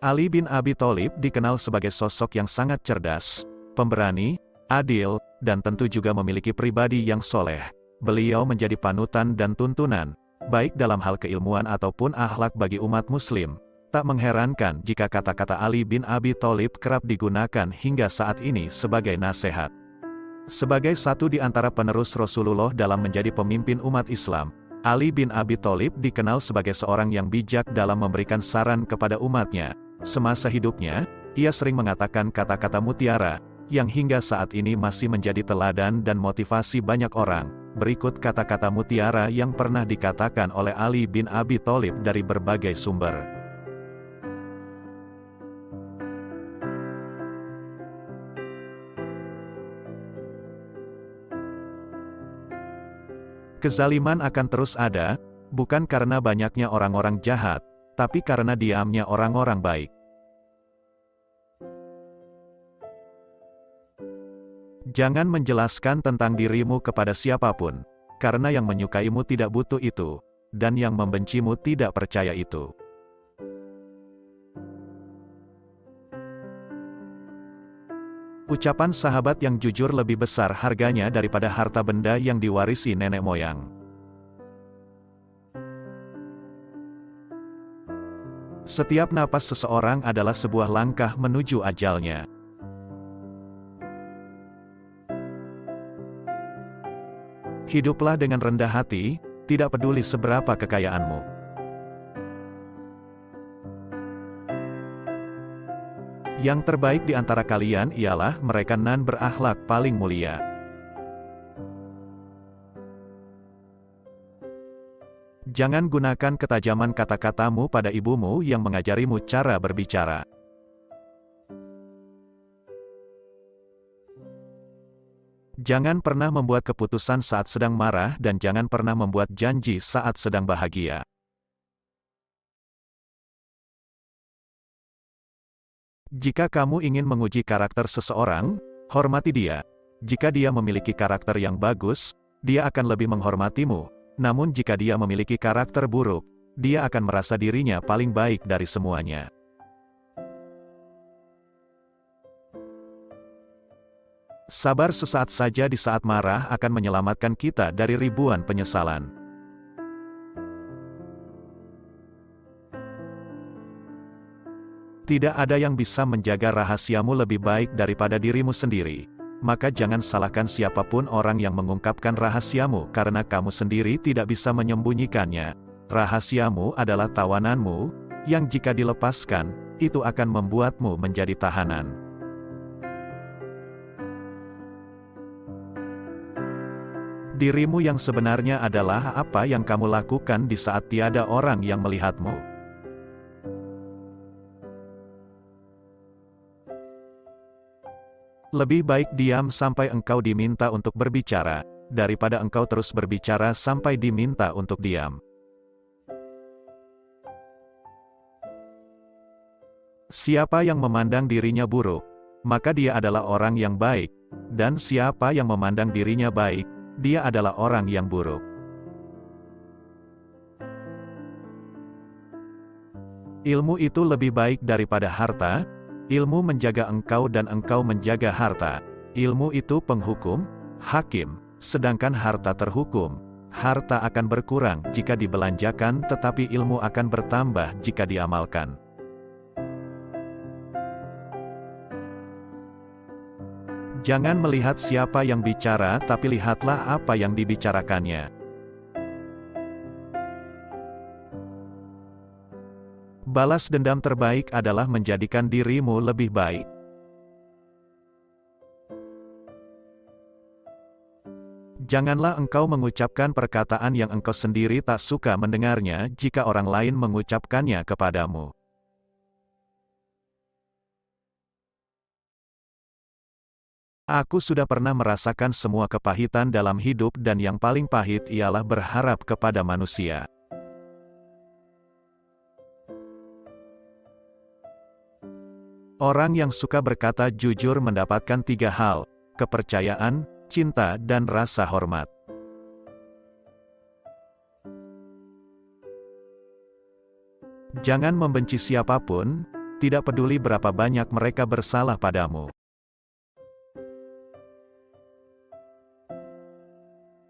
Ali bin Abi Thalib dikenal sebagai sosok yang sangat cerdas, pemberani, adil, dan tentu juga memiliki pribadi yang soleh. Beliau menjadi panutan dan tuntunan, baik dalam hal keilmuan ataupun akhlak bagi umat muslim. Tak mengherankan jika kata-kata Ali bin Abi Thalib kerap digunakan hingga saat ini sebagai nasihat. Sebagai satu di antara penerus Rasulullah dalam menjadi pemimpin umat Islam, Ali bin Abi Thalib dikenal sebagai seorang yang bijak dalam memberikan saran kepada umatnya. Semasa hidupnya, ia sering mengatakan kata-kata mutiara, yang hingga saat ini masih menjadi teladan dan motivasi banyak orang. Berikut kata-kata mutiara yang pernah dikatakan oleh Ali bin Abi Thalib dari berbagai sumber. Kezaliman akan terus ada, bukan karena banyaknya orang-orang jahat, tapi karena diamnya orang-orang baik. Jangan menjelaskan tentang dirimu kepada siapapun, karena yang menyukaimu tidak butuh itu, dan yang membencimu tidak percaya itu. Ucapan sahabat yang jujur lebih besar harganya daripada harta benda yang diwarisi nenek moyang. Setiap napas seseorang adalah sebuah langkah menuju ajalnya. Hiduplah dengan rendah hati, tidak peduli seberapa kekayaanmu. Yang terbaik di antara kalian ialah mereka nan berakhlak paling mulia. Jangan gunakan ketajaman kata-katamu pada ibumu yang mengajarimu cara berbicara. Jangan pernah membuat keputusan saat sedang marah dan jangan pernah membuat janji saat sedang bahagia. Jika kamu ingin menguji karakter seseorang, hormati dia. Jika dia memiliki karakter yang bagus, dia akan lebih menghormatimu. Namun jika dia memiliki karakter buruk, dia akan merasa dirinya paling baik dari semuanya. Sabar sesaat saja di saat marah akan menyelamatkan kita dari ribuan penyesalan. Tidak ada yang bisa menjaga rahasiamu lebih baik daripada dirimu sendiri. Maka jangan salahkan siapapun orang yang mengungkapkan rahasiamu karena kamu sendiri tidak bisa menyembunyikannya. Rahasiamu adalah tawananmu, yang jika dilepaskan, itu akan membuatmu menjadi tahanan. Dirimu yang sebenarnya adalah apa yang kamu lakukan di saat tiada orang yang melihatmu. Lebih baik diam sampai engkau diminta untuk berbicara, daripada engkau terus berbicara sampai diminta untuk diam. Siapa yang memandang dirinya buruk, maka dia adalah orang yang baik, dan siapa yang memandang dirinya baik, dia adalah orang yang buruk. Ilmu itu lebih baik daripada harta. Ilmu menjaga engkau dan engkau menjaga harta. Ilmu itu penghukum, hakim, sedangkan harta terhukum. Harta akan berkurang jika dibelanjakan tetapi ilmu akan bertambah jika diamalkan. Jangan melihat siapa yang bicara tapi lihatlah apa yang dibicarakannya. Balas dendam terbaik adalah menjadikan dirimu lebih baik. Janganlah engkau mengucapkan perkataan yang engkau sendiri tak suka mendengarnya jika orang lain mengucapkannya kepadamu. Aku sudah pernah merasakan semua kepahitan dalam hidup dan yang paling pahit ialah berharap kepada manusia. Orang yang suka berkata jujur mendapatkan 3 hal, kepercayaan, cinta dan rasa hormat. Jangan membenci siapapun, Tidak peduli berapa banyak mereka bersalah padamu.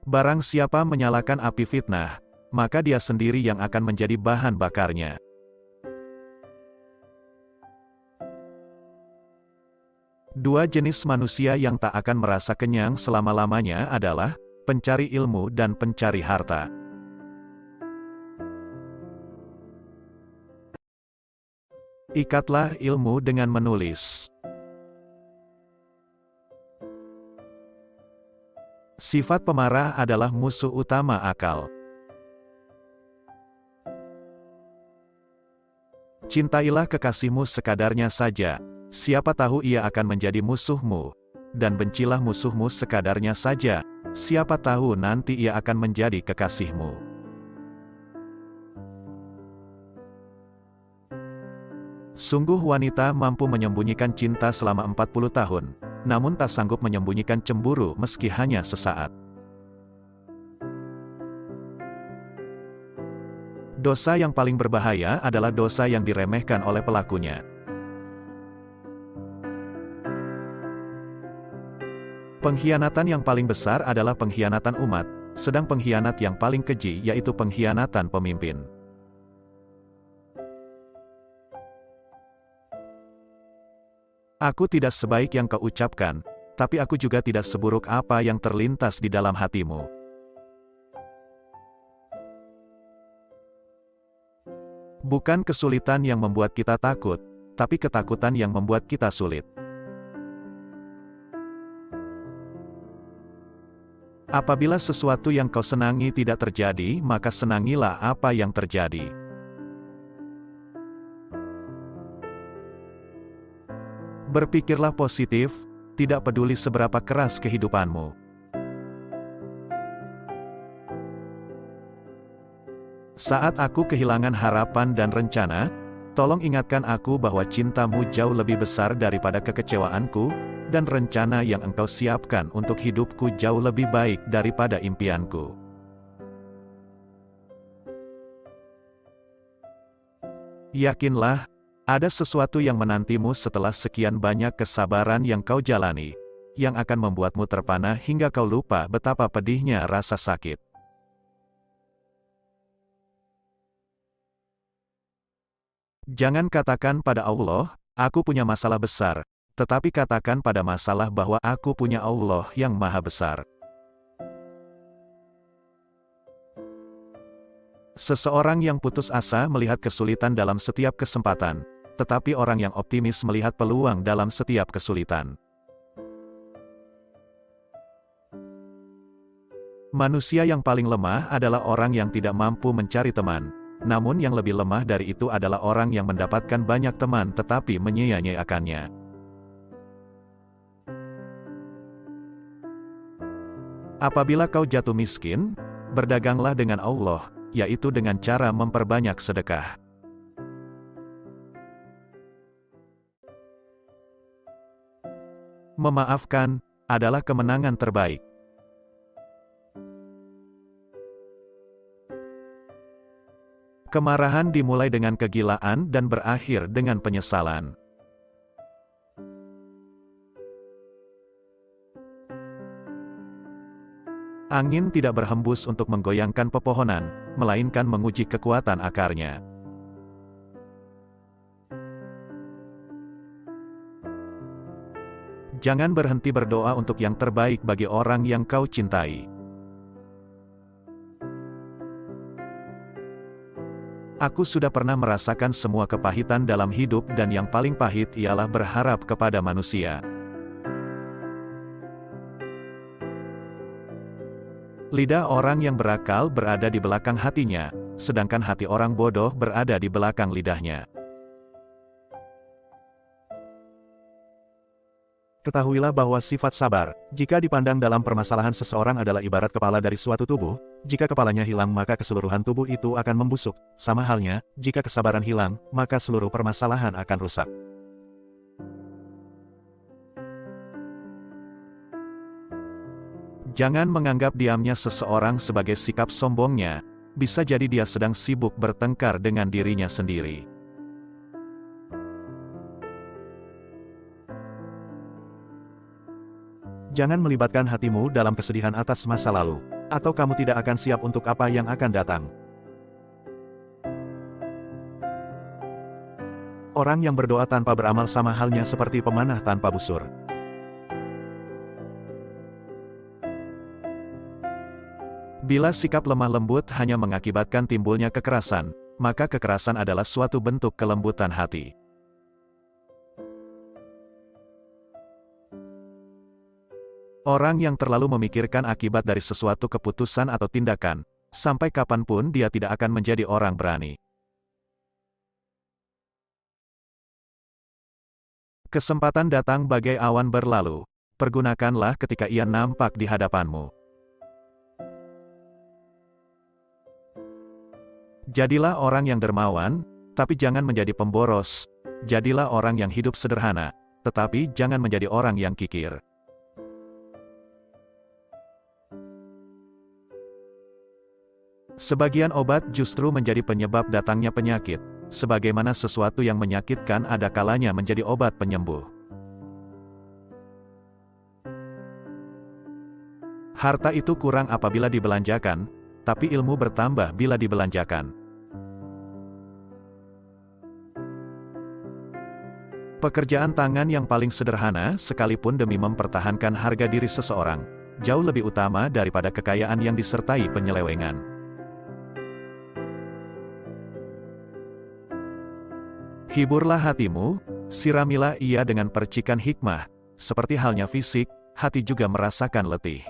Barang siapa menyalakan api fitnah, maka dia sendiri yang akan menjadi bahan bakarnya. Dua jenis manusia yang tak akan merasa kenyang selama-lamanya adalah pencari ilmu dan pencari harta. Ikatlah ilmu dengan menulis. Sifat pemarah adalah musuh utama akal. Cintailah kekasihmu sekadarnya saja, siapa tahu ia akan menjadi musuhmu. Dan bencilah musuhmu sekadarnya saja, siapa tahu nanti ia akan menjadi kekasihmu. Sungguh wanita mampu menyembunyikan cinta selama 40 tahun, namun tak sanggup menyembunyikan cemburu meski hanya sesaat. Dosa yang paling berbahaya adalah dosa yang diremehkan oleh pelakunya. Pengkhianatan yang paling besar adalah pengkhianatan umat, sedang pengkhianat yang paling keji yaitu pengkhianatan pemimpin. Aku tidak sebaik yang kau ucapkan, tapi aku juga tidak seburuk apa yang terlintas di dalam hatimu. Bukan kesulitan yang membuat kita takut, tapi ketakutan yang membuat kita sulit. Apabila sesuatu yang kau senangi tidak terjadi, maka senangilah apa yang terjadi. Berpikirlah positif, tidak peduli seberapa keras kehidupanmu. Saat aku kehilangan harapan dan rencana, tolong ingatkan aku bahwa cintamu jauh lebih besar daripada kekecewaanku, dan rencana yang engkau siapkan untuk hidupku jauh lebih baik daripada impianku. Yakinlah, ada sesuatu yang menantimu setelah sekian banyak kesabaran yang kau jalani, yang akan membuatmu terpana hingga kau lupa betapa pedihnya rasa sakit. Jangan katakan pada Allah, aku punya masalah besar, tetapi katakan pada masalah bahwa aku punya Allah yang maha besar. Seseorang yang putus asa melihat kesulitan dalam setiap kesempatan, tetapi orang yang optimis melihat peluang dalam setiap kesulitan. Manusia yang paling lemah adalah orang yang tidak mampu mencari teman, namun yang lebih lemah dari itu adalah orang yang mendapatkan banyak teman tetapi menyia-nyiakannya. Apabila kau jatuh miskin, berdaganglah dengan Allah, yaitu dengan cara memperbanyak sedekah. Memaafkan adalah kemenangan terbaik. Kemarahan dimulai dengan kegilaan dan berakhir dengan penyesalan. Angin tidak berhembus untuk menggoyangkan pepohonan, melainkan menguji kekuatan akarnya. Jangan berhenti berdoa untuk yang terbaik bagi orang yang kau cintai. Aku sudah pernah merasakan semua kepahitan dalam hidup dan yang paling pahit ialah berharap kepada manusia. Lidah orang yang berakal berada di belakang hatinya, sedangkan hati orang bodoh berada di belakang lidahnya. Ketahuilah bahwa sifat sabar, jika dipandang dalam permasalahan seseorang adalah ibarat kepala dari suatu tubuh, jika kepalanya hilang maka keseluruhan tubuh itu akan membusuk, sama halnya, jika kesabaran hilang, maka seluruh permasalahan akan rusak. Jangan menganggap diamnya seseorang sebagai sikap sombongnya, bisa jadi dia sedang sibuk bertengkar dengan dirinya sendiri. Jangan melibatkan hatimu dalam kesedihan atas masa lalu, atau kamu tidak akan siap untuk apa yang akan datang. Orang yang berdoa tanpa beramal sama halnya seperti pemanah tanpa busur. Bila sikap lemah lembut hanya mengakibatkan timbulnya kekerasan, maka kekerasan adalah suatu bentuk kelembutan hati. Orang yang terlalu memikirkan akibat dari sesuatu keputusan atau tindakan, sampai kapanpun dia tidak akan menjadi orang berani. Kesempatan datang bagai awan berlalu, pergunakanlah ketika ia nampak di hadapanmu. Jadilah orang yang dermawan, tapi jangan menjadi pemboros. Jadilah orang yang hidup sederhana, tetapi jangan menjadi orang yang kikir. Sebagian obat justru menjadi penyebab datangnya penyakit, sebagaimana sesuatu yang menyakitkan ada kalanya menjadi obat penyembuh. Harta itu kurang apabila dibelanjakan, tapi ilmu bertambah bila dibelanjakan. Pekerjaan tangan yang paling sederhana, sekalipun demi mempertahankan harga diri seseorang, jauh lebih utama daripada kekayaan yang disertai penyelewengan. Hiburlah hatimu, siramilah ia dengan percikan hikmah, seperti halnya fisik, hati juga merasakan letih.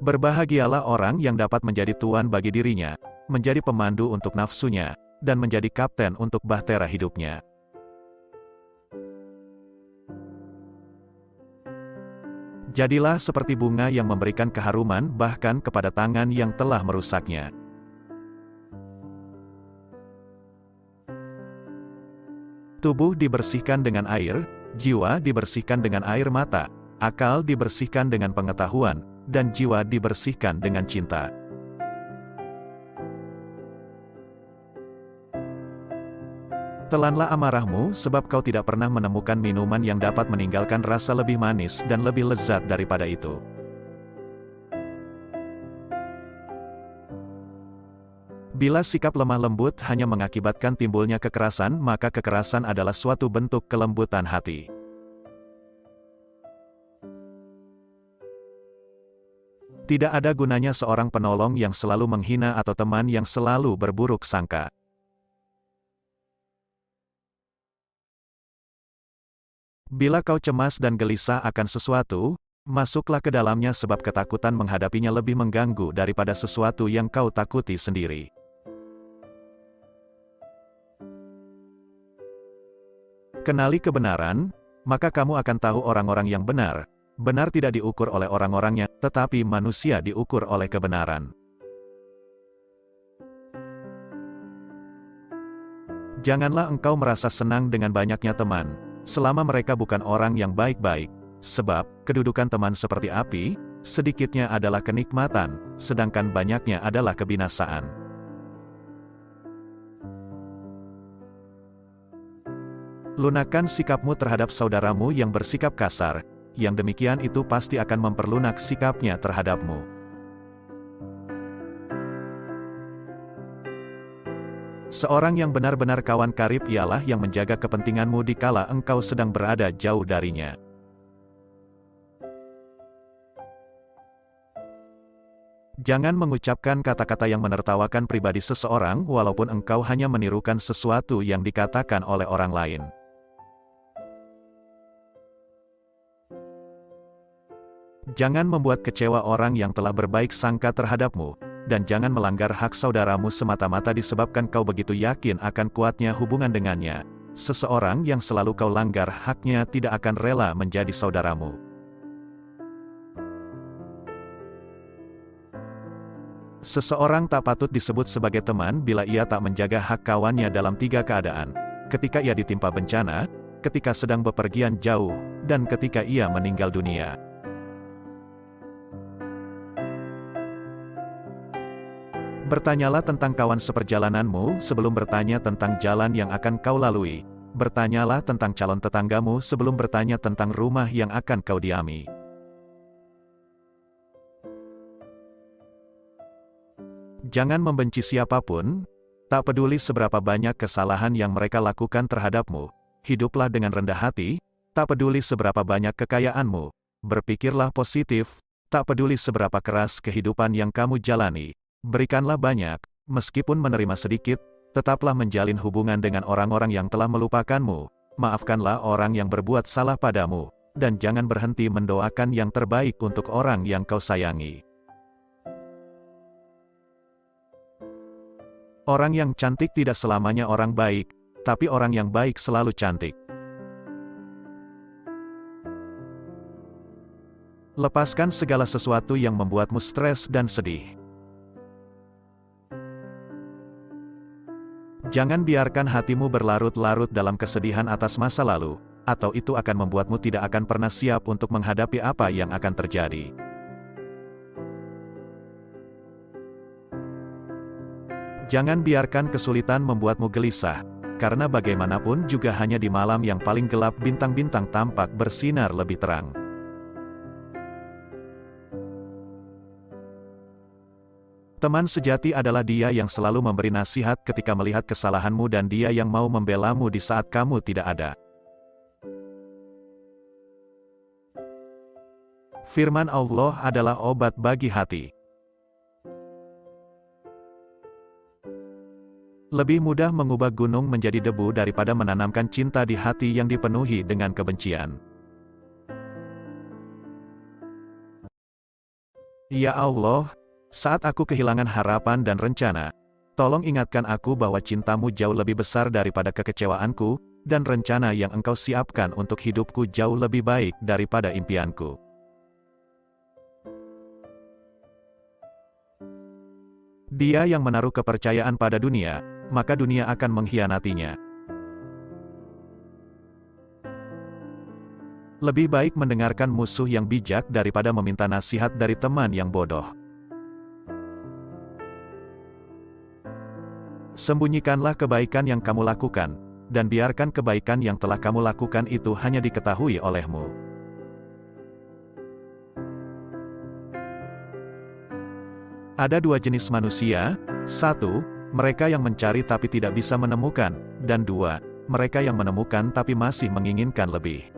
Berbahagialah orang yang dapat menjadi tuan bagi dirinya, menjadi pemandu untuk nafsunya, dan menjadi kapten untuk bahtera hidupnya. Jadilah seperti bunga yang memberikan keharuman bahkan kepada tangan yang telah merusaknya. Tubuh dibersihkan dengan air, jiwa dibersihkan dengan air mata, akal dibersihkan dengan pengetahuan, dan jiwa dibersihkan dengan cinta. Telanlah amarahmu, sebab kau tidak pernah menemukan minuman yang dapat meninggalkan rasa lebih manis dan lebih lezat daripada itu. Bila sikap lemah lembut hanya mengakibatkan timbulnya kekerasan, maka kekerasan adalah suatu bentuk kelembutan hati. Tidak ada gunanya seorang penolong yang selalu menghina atau teman yang selalu berburuk sangka. Bila kau cemas dan gelisah akan sesuatu, masuklah ke dalamnya sebab ketakutan menghadapinya lebih mengganggu daripada sesuatu yang kau takuti sendiri. Kenali kebenaran, maka kamu akan tahu orang-orang yang benar. Benar tidak diukur oleh orang-orangnya, tetapi manusia diukur oleh kebenaran. Janganlah engkau merasa senang dengan banyaknya teman, selama mereka bukan orang yang baik-baik, sebab kedudukan teman seperti api, sedikitnya adalah kenikmatan, sedangkan banyaknya adalah kebinasaan. Lunakkan sikapmu terhadap saudaramu yang bersikap kasar, yang demikian itu pasti akan memperlunak sikapnya terhadapmu. Seorang yang benar-benar kawan karib ialah yang menjaga kepentinganmu dikala engkau sedang berada jauh darinya. Jangan mengucapkan kata-kata yang menertawakan pribadi seseorang walaupun engkau hanya menirukan sesuatu yang dikatakan oleh orang lain. Jangan membuat kecewa orang yang telah berbaik sangka terhadapmu, dan jangan melanggar hak saudaramu semata-mata disebabkan kau begitu yakin akan kuatnya hubungan dengannya. Seseorang yang selalu kau langgar haknya tidak akan rela menjadi saudaramu. Seseorang tak patut disebut sebagai teman bila ia tak menjaga hak kawannya dalam 3 keadaan: ketika ia ditimpa bencana, ketika sedang bepergian jauh, dan ketika ia meninggal dunia. Bertanyalah tentang kawan seperjalananmu sebelum bertanya tentang jalan yang akan kau lalui. Bertanyalah tentang calon tetanggamu sebelum bertanya tentang rumah yang akan kau diami. Jangan membenci siapapun, tak peduli seberapa banyak kesalahan yang mereka lakukan terhadapmu. Hiduplah dengan rendah hati, tak peduli seberapa banyak kekayaanmu. Berpikirlah positif, tak peduli seberapa keras kehidupan yang kamu jalani. Berikanlah banyak, meskipun menerima sedikit. Tetaplah menjalin hubungan dengan orang-orang yang telah melupakanmu. Maafkanlah orang yang berbuat salah padamu, dan jangan berhenti mendoakan yang terbaik untuk orang yang kau sayangi. Orang yang cantik tidak selamanya orang baik, tapi orang yang baik selalu cantik. Lepaskan segala sesuatu yang membuatmu stres dan sedih. Jangan biarkan hatimu berlarut-larut dalam kesedihan atas masa lalu, atau itu akan membuatmu tidak akan pernah siap untuk menghadapi apa yang akan terjadi. Jangan biarkan kesulitan membuatmu gelisah, karena bagaimanapun juga hanya di malam yang paling gelap bintang-bintang tampak bersinar lebih terang. Teman sejati adalah dia yang selalu memberi nasihat ketika melihat kesalahanmu dan dia yang mau membelamu di saat kamu tidak ada. Firman Allah adalah obat bagi hati. Lebih mudah mengubah gunung menjadi debu daripada menanamkan cinta di hati yang dipenuhi dengan kebencian. Ya Allah, saat aku kehilangan harapan dan rencana, tolong ingatkan aku bahwa cintamu jauh lebih besar daripada kekecewaanku, dan rencana yang engkau siapkan untuk hidupku jauh lebih baik daripada impianku. Dia yang menaruh kepercayaan pada dunia, maka dunia akan mengkhianatinya. Lebih baik mendengarkan musuh yang bijak daripada meminta nasihat dari teman yang bodoh. Sembunyikanlah kebaikan yang kamu lakukan, dan biarkan kebaikan yang telah kamu lakukan itu hanya diketahui olehmu. Ada dua jenis manusia, satu, mereka yang mencari tapi tidak bisa menemukan, dan dua, mereka yang menemukan tapi masih menginginkan lebih.